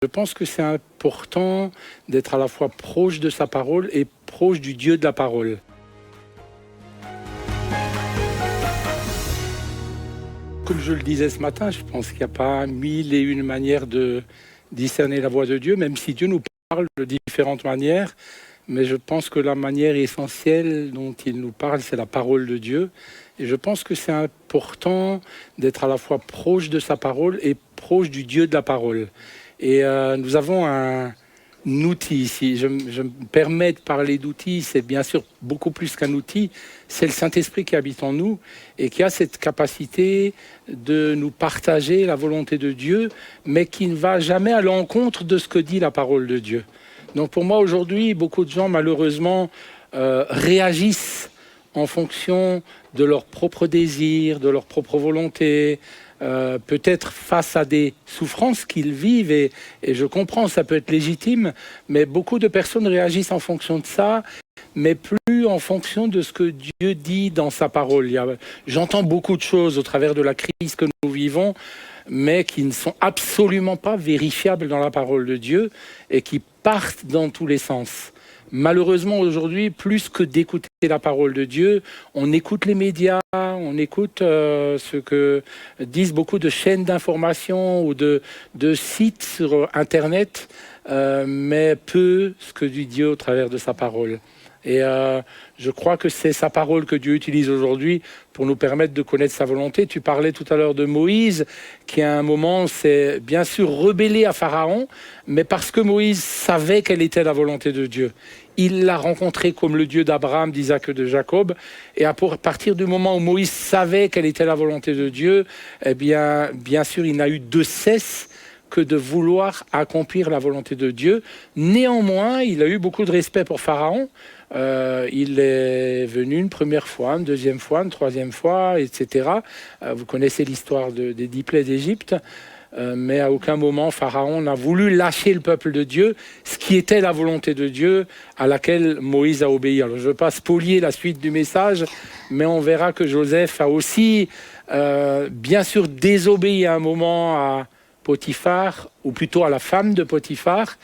Je pense que c'est important d'être à la fois proche de sa parole et proche du Dieu de la parole. Comme je le disais ce matin, je pense qu'il n'y a pas mille et une manières de discerner la voix de Dieu, même si Dieu nous parle de différentes manières. Mais je pense que la manière essentielle dont il nous parle, c'est la parole de Dieu. Et je pense que c'est important d'être à la fois proche de sa parole et proche du Dieu de la parole. Et nous avons un outil ici. Je me permets de parler d'outils, c'est bien sûr beaucoup plus qu'un outil. C'est le Saint-Esprit qui habite en nous et qui a cette capacité de nous partager la volonté de Dieu, mais qui ne va jamais à l'encontre de ce que dit la parole de Dieu. Donc pour moi aujourd'hui, beaucoup de gens malheureusement réagissent en fonction de leurs propres désirs, de leur propre volonté, peut-être face à des souffrances qu'ils vivent, et je comprends, ça peut être légitime, mais beaucoup de personnes réagissent en fonction de ça, mais plus en fonction de ce que Dieu dit dans sa parole. J'entends beaucoup de choses au travers de la crise que nous vivons, mais qui ne sont absolument pas vérifiables dans la parole de Dieu et qui partent dans tous les sens. Malheureusement, aujourd'hui, plus que d'écouter la parole de Dieu, on écoute les médias, on écoute ce que disent beaucoup de chaînes d'information ou de sites sur Internet, mais peu ce que dit Dieu au travers de sa parole. Et je crois que c'est sa parole que Dieu utilise aujourd'hui pour nous permettre de connaître sa volonté. Tu parlais tout à l'heure de Moïse, qui à un moment s'est bien sûr rebellé à Pharaon, mais parce que Moïse savait quelle était la volonté de Dieu. Il l'a rencontré comme le Dieu d'Abraham, d'Isaac et de Jacob. Et à partir du moment où Moïse savait quelle était la volonté de Dieu, eh bien sûr, il n'a eu de cesse que de vouloir accomplir la volonté de Dieu. Néanmoins, il a eu beaucoup de respect pour Pharaon. Il est venu une première fois, une deuxième fois, une troisième fois, etc. Vous connaissez l'histoire des 10 plaies d'Égypte. Mais à aucun moment Pharaon n'a voulu lâcher le peuple de Dieu, ce qui était la volonté de Dieu à laquelle Moïse a obéi. Alors je ne veux pas spolier la suite du message, mais on verra que Joseph a aussi bien sûr désobéi à un moment à Potiphar, ou plutôt à la femme de Potiphar,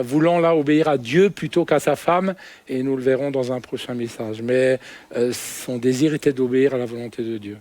voulant là obéir à Dieu plutôt qu'à sa femme, et nous le verrons dans un prochain message. Mais son désir était d'obéir à la volonté de Dieu.